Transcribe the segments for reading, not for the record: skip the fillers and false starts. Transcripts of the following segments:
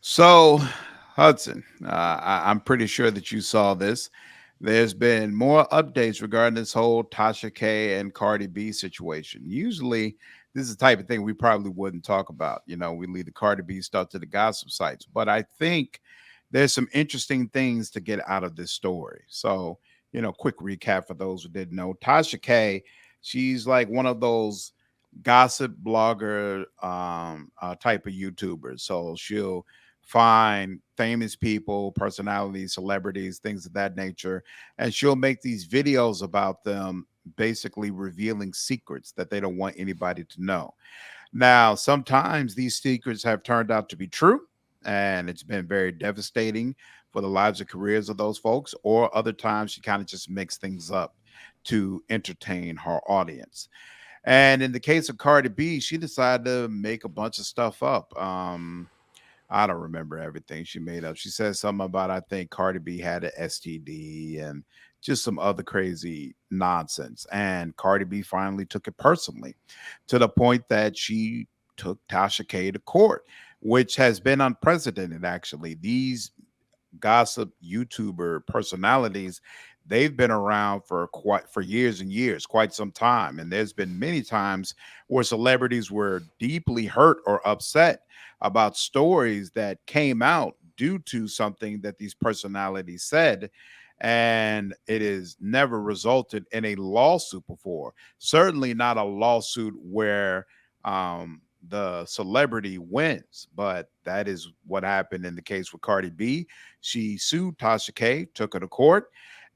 So, Hudson, I'm pretty sure that you saw this. There's been more updates regarding this whole Tasha K and Cardi B situation. Usually, this is the type of thing we probably wouldn't talk about. We leave the Cardi B stuff to the gossip sites. But I think there's some interesting things to get out of this story. So, quick recap for those who didn't know. Tasha K, she's like one of those gossip blogger type of YouTubers. So she'll find famous people, personalities, celebrities, things of that nature, and she'll make these videos about them, basically revealing secrets that they don't want anybody to know. Now, sometimes these secrets have turned out to be true, and it's been very devastating for the lives and careers of those folks, or other times she kind of just makes things up to entertain her audience. And in the case of Cardi B, she decided to make a bunch of stuff up. I don't remember everything she made up. She said something about, I think Cardi B had an STD and just some other crazy nonsense. And Cardi B finally took it personally to the point that she took Tasha K to court, which has been unprecedented, actually. These gossip YouTuber personalities, they've been around for years and years, quite some time. And there's been many times where celebrities were deeply hurt or upset about stories that came out due to something that these personalities said. And it has never resulted in a lawsuit before. Certainly not a lawsuit where the celebrity wins, but that is what happened in the case with Cardi B. She sued Tasha K, took her to court,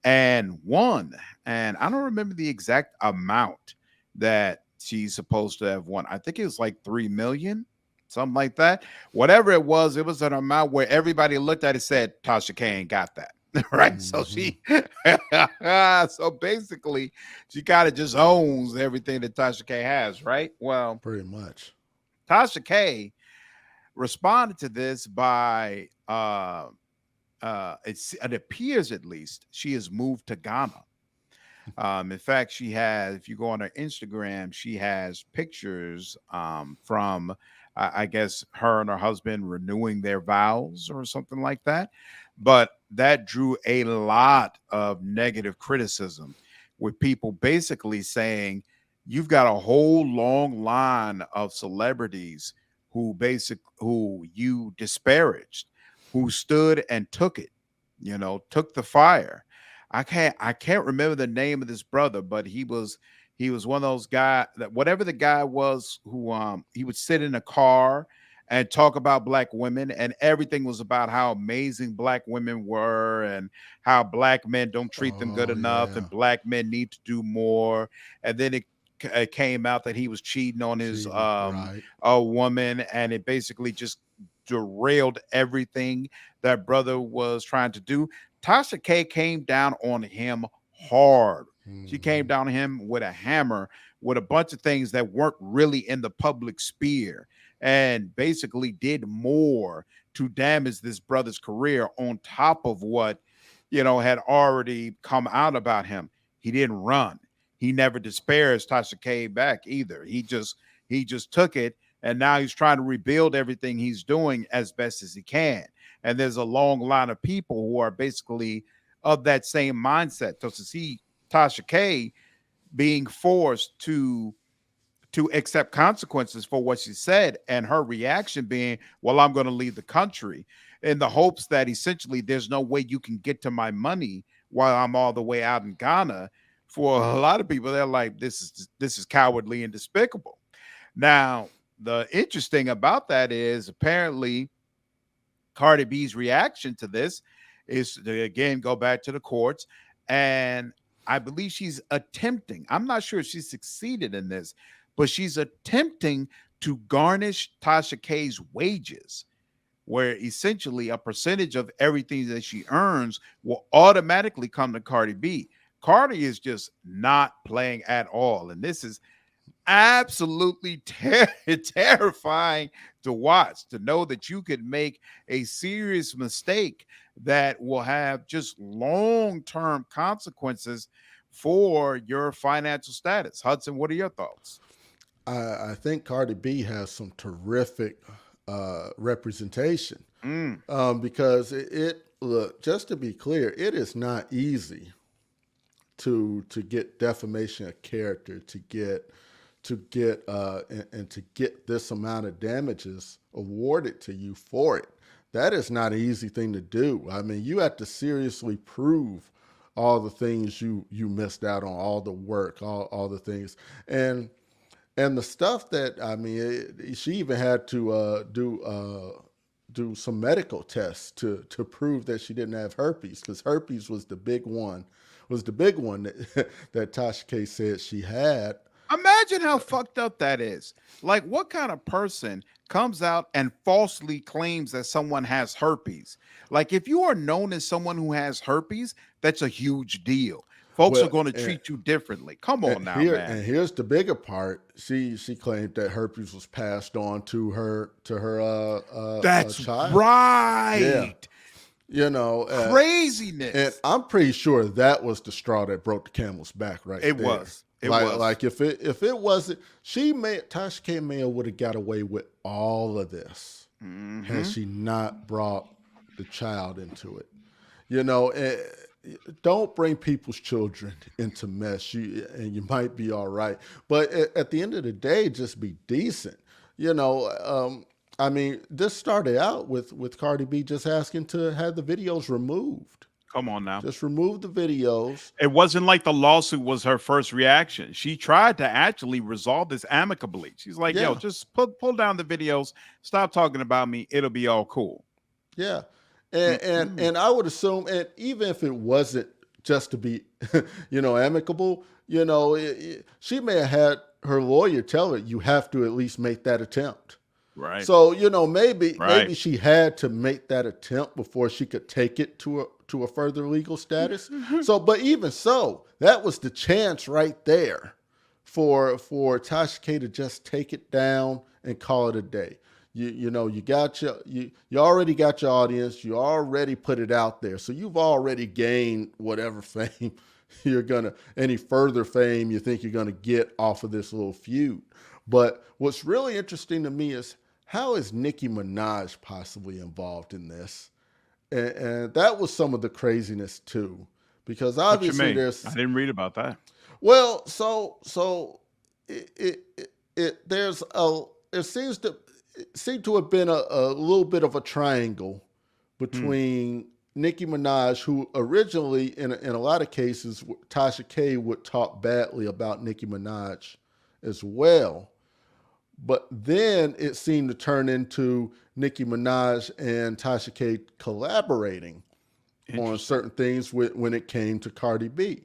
and won. And I don't remember the exact amount that she's supposed to have won. I think it was like 3 million, something like that. Whatever it was an amount where everybody looked at it and said, Tasha K ain't got that. Right. So Hmm. so basically she kind of just owns everything that Tasha K has, right? Well, Pretty much. Tasha K responded to this by it appears, at least, she has moved to Ghana. In fact, she has, if you go on her Instagram, she has pictures from, I guess, her and her husband renewing their vows or something like that. But that drew a lot of negative criticism, with people basically saying, you've got a whole long line of celebrities who you disparaged, who stood and took it, took the fire. I can't remember the name of this brother, but he was one of those guys that, whatever the guy was, who he would sit in a car and talk about black women, and everything was about how amazing black women were and how black men don't treat them good Oh enough yeah, and black men need to do more. And then it came out that he was cheating on his cheating. Right. a woman, and it basically just derailed everything that brother was trying to do. Tasha K came down on him hard. She came Hmm. down on him with a hammer, with a bunch of things that weren't really in the public sphere, and basically did more to damage this brother's career on top of what, had already come out about him. He didn't run. He never disparaged Tasha K back either. He just took it, and now he's trying to rebuild everything he's doing as best as he can. And there's a long line of people who are basically of that same mindset. So to see Tasha K being forced to accept consequences for what she said, and her reaction being, well, I'm going to leave the country, in the hopes that essentially there's no way you can get to my money while I'm all the way out in Ghana. For a lot of people, they're like, this is cowardly and despicable. Now, the interesting about that is, apparently Cardi B's reaction to this is to again go back to the courts. And I believe she's attempting, I'm not sure if she succeeded in this, but she's attempting to garnish Tasha K's wages, where essentially a percentage of everything that she earns will automatically come to Cardi B. Cardi is just not playing at all. And this is absolutely terrifying to watch, to know that you could make a serious mistake that will have just long-term consequences for your financial status. Hudson, what are your thoughts? I think Cardi B has some terrific representation. Mm. because look, just to be clear, it is not easy to get defamation of character, and to get this amount of damages awarded to you for it. That is not an easy thing to do. I mean, you have to seriously prove all the things you missed out on, all the work, all the things, and the stuff that, I mean, she even had to do some medical tests to prove that she didn't have herpes, because herpes was the big one, that that Tasha K said she had. Imagine how fucked up that is. Like, what kind of person comes out and falsely claims that someone has herpes? Like, if you are known as someone who has herpes, that's a huge deal. Folks are Well, going to treat you differently. Come on now, man. here's the bigger part. She claimed that herpes was passed on to her That's child. Yeah, right. you know, and Craziness. I'm pretty sure that was the straw that broke the camel's back right It there. was. It was. Like if it wasn't, Tasha K Mayo would have got away with all of this had Hmm. she not brought the child into it. You know, don't bring people's children into mess. And you might be all right, but at the end of the day, just be decent. You know, I mean, this started out with Cardi B just asking to have the videos removed. Come on now. Just remove the videos. It wasn't like the lawsuit was her first reaction. She tried to actually resolve this amicably. She's like, yo, Yeah, just pull down the videos, stop talking about me. It'll be all cool. yeah, Mm-mm. and I would assume, and even if it wasn't just to be, amicable, she may have had her lawyer tell her you have to at least make that attempt. Right. So maybe Right. she had to make that attempt before she could take it to a further legal status. So, but even so, that was the chance right there for Tasha K to just take it down and call it a day. You got you already got your audience. You already put it out there, so you've already gained whatever fame any further fame you think you're gonna get off of this little feud. But what's really interesting to me is, how is Nicki Minaj possibly involved in this? And that was some of the craziness too, because What you obviously mean? I there's, didn't read about that. well, there's a it seemed to have been a little bit of a triangle Hmm. between Nicki Minaj, who originally, in a lot of cases, Tasha K would talk badly about Nicki Minaj as well. But then it seemed to turn into Nicki Minaj and Tasha K collaborating on Interesting. certain things when it came to Cardi B.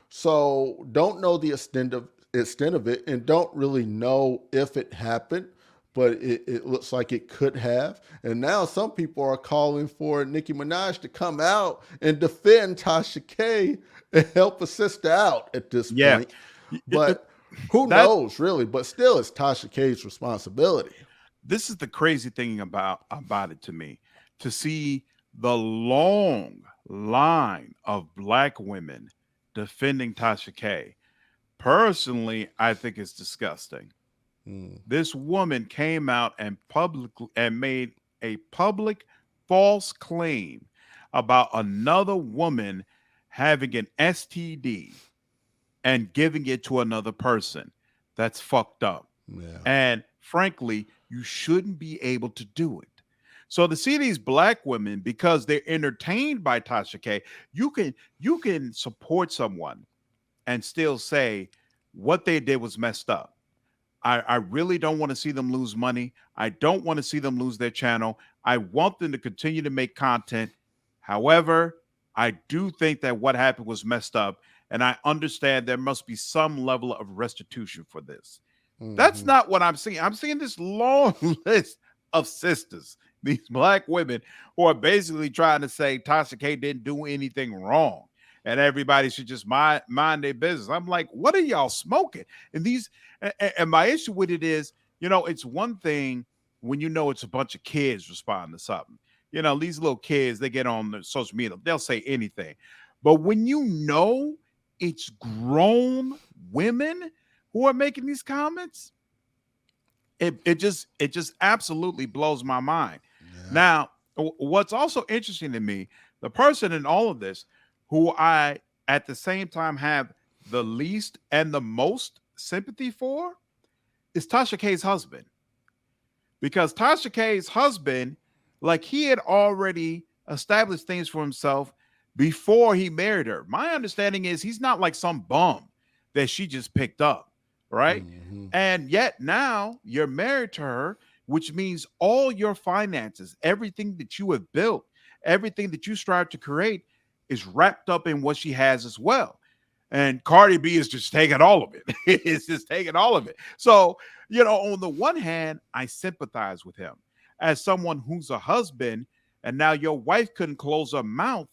So don't know the extent of it, and don't really know if it happened, but it looks like it could have. And now some people are calling for Nicki Minaj to come out and defend Tasha K and help a sister out at this Yeah. point. It- it- But who that knows, really? But still, it's Tasha K's responsibility. this is the crazy thing about it to me, to see the long line of black women defending Tasha K. Personally, I think it's disgusting. Mm. This woman came out and made a public false claim about another woman having an STD and giving it to another person. That's fucked up. Yeah. And frankly, you shouldn't be able to do it. So to see these black women, because they're entertained by Tasha K, you can support someone and still say what they did was messed up. I really don't want to see them lose money. I don't want to see them lose their channel. I want them to continue to make content. However, I do think that what happened was messed up. And I understand there must be some level of restitution for this. That's Mm-hmm. not what I'm seeing. I'm seeing this long list of sisters, these black women who are basically trying to say Tasha K didn't do anything wrong and everybody should just mind their business. I'm like, what are y'all smoking? And and my issue with it is, it's one thing when it's a bunch of kids responding to something. These little kids, they get on the social media, they'll say anything. But when it's grown women who are making these comments, it just absolutely blows my mind. Yeah. Now, What's also interesting to me, the person in all of this who I at the same time have the least and the most sympathy for is Tasha K's husband. Because Tasha K's husband, like he had already established things for himself before he married her. My understanding is he's not like some bum that she just picked up, right? Hmm. And yet now you're married to her, which means all your finances, everything that you have built, everything that you strive to create is wrapped up in what she has as well. And Cardi B is just taking all of it. It's just taking all of it. So, on the one hand, I sympathize with him as someone who's a husband, and now your wife couldn't close her mouth.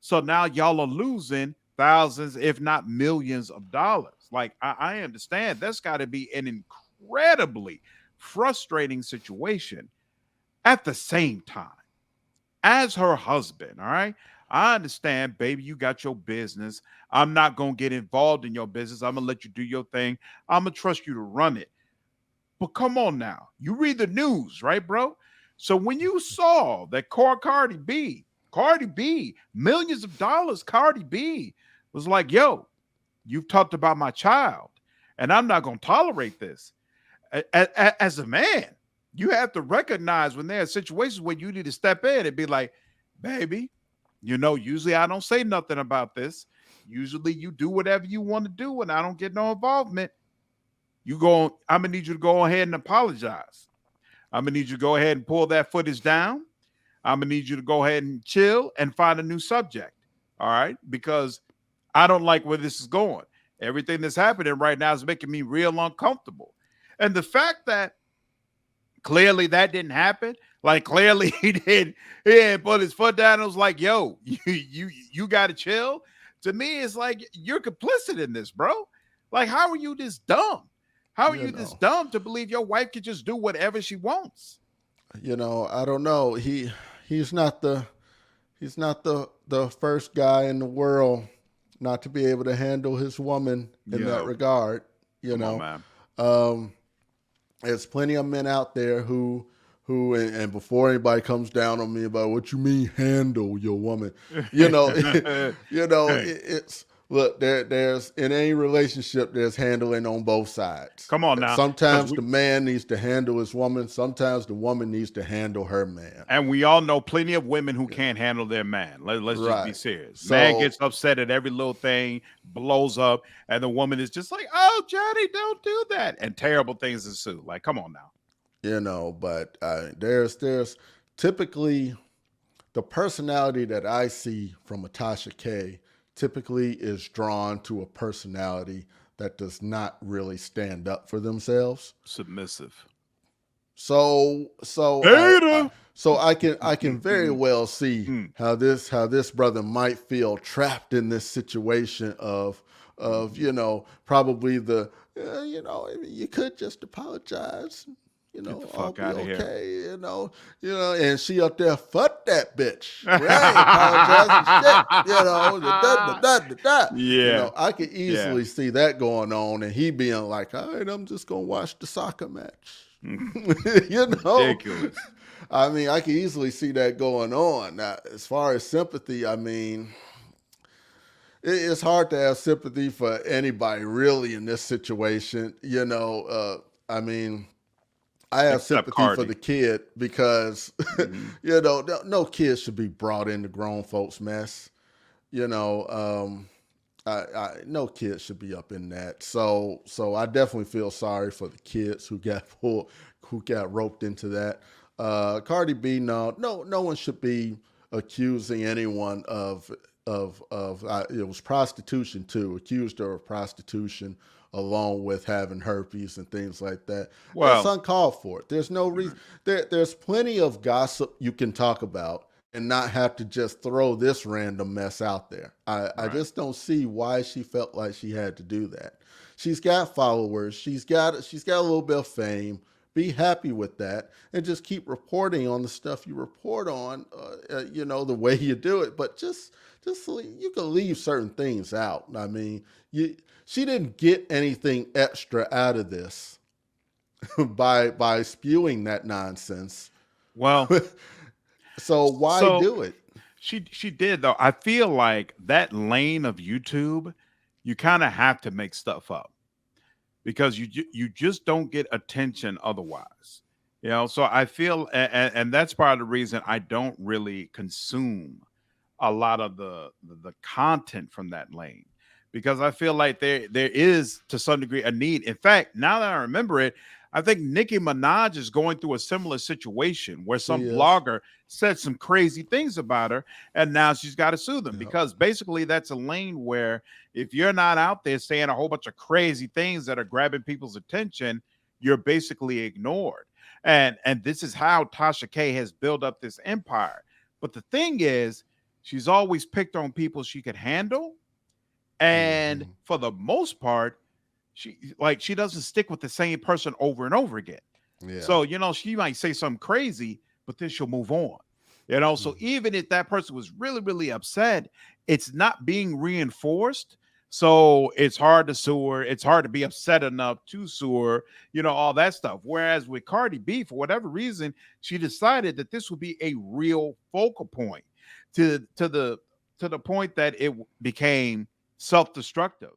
So now y'all are losing thousands, if not millions of dollars. Like, I understand that's got to be an incredibly frustrating situation. At the same time, as her husband, all right, I understand, baby, you got your business. I'm not going to get involved in your business. I'm going to let you do your thing. I'm going to trust you to run it. But come on now. You read the news, right, bro? So when you saw that Cardi B, millions of dollars, Cardi B was like, yo, you've talked about my child, and I'm not going to tolerate this. As a man, you have to recognize when there are situations where you need to step in and be like, baby, usually I don't say nothing about this. Usually you do whatever you want to do and I don't get no involvement. I'm gonna need you to go ahead and apologize. I'm gonna need you to go ahead and pull that footage down. I'm gonna need you to go ahead and chill and find a new subject. All right, because I don't like where this is going. Everything that's happening right now is making me real uncomfortable. And the fact that clearly that didn't happen, like clearly he didn't put his foot down and was like, yo, you gotta chill. To me, it's like you're complicit in this, bro. Like, how are you this dumb? How are You you this know, dumb to believe your wife could just do whatever she wants? I don't know. He's not the first guy in the world not to be able to handle his woman in that Yo, regard. You come on, know, man. um, there's plenty of men out there and before anybody comes down on me about what you mean handle your woman, you know, it's look there's in any relationship there's handling on both sides. Come on now, because Sometimes the man needs to handle his woman. Sometimes the woman needs to handle her man. we all know plenty of women who can't handle their man. Let's just be Right. serious. Man So gets upset at every little thing, blows up, and the woman is just like, "Oh, Johnny, don't do that," and terrible things ensue. Like, come on now. but there's typically the personality that I see from a Tasha K typically is drawn to a personality that does not really stand up for themselves. Submissive. So so I, I Hater. so I can very well see how this brother might feel trapped in this situation of probably you could just apologize, Get the I'll fuck be out of here. okay, and she up there, fuck that bitch. Well, I ain't apologizing shit, da. Yeah, I could yeah. easily see that going on and he being like, all right, I'm just gonna watch the soccer match. you know, Ridiculous. I mean, I can easily see that going on. Now, as far as sympathy, I mean, it's hard to have sympathy for anybody really in this situation. I mean, I have Except sympathy for Cardi. the kid because, Mhm. no kid should be brought into grown folks' mess. You know, no kid should be up in that. So I definitely feel sorry for the kids who got roped into that. Cardi B, no one should be accusing anyone of it was prostitution too. Accused her of prostitution along with having herpes and things like that. That's Well, uncalled for. There's no reason. There's plenty of gossip you can talk about and not have to just throw this random mess out there. I right. just don't see why she felt like she had to do that. She's got followers. She's got a little bit of fame. Be happy with that and just keep reporting on the stuff you report on. The way you do it, but just you can leave certain things out. I mean, she didn't get anything extra out of this by spewing that nonsense. Well, So why So do it? she did though. I feel like that lane of YouTube, you kind of have to make stuff up because you just don't get attention otherwise. So I feel, and that's part of the reason I don't really consume a lot of the content from that lane, because I feel like there is to some degree a need. In fact, now that I remember it, I think Nicki Minaj is going through a similar situation where She some is. blogger said some crazy things about her, and now she's got to sue them, Yep. because basically that's a lane where if you're not out there saying a whole bunch of crazy things that are grabbing people's attention, you're basically ignored. And this is how Tasha K has built up this empire. But the thing is, she's always picked on people she could handle. And Hmm. for the most part, she doesn't stick with the same person over and over again. Yeah. So, she might say something crazy, but then she'll move on. So Mhm. even if that person was really, really upset, it's not being reinforced. So it's hard to sue her. It's hard to be upset enough to sue her, all that stuff. Whereas with Cardi B, for whatever reason, she decided that this would be a real focal point to the point that it became self-destructive.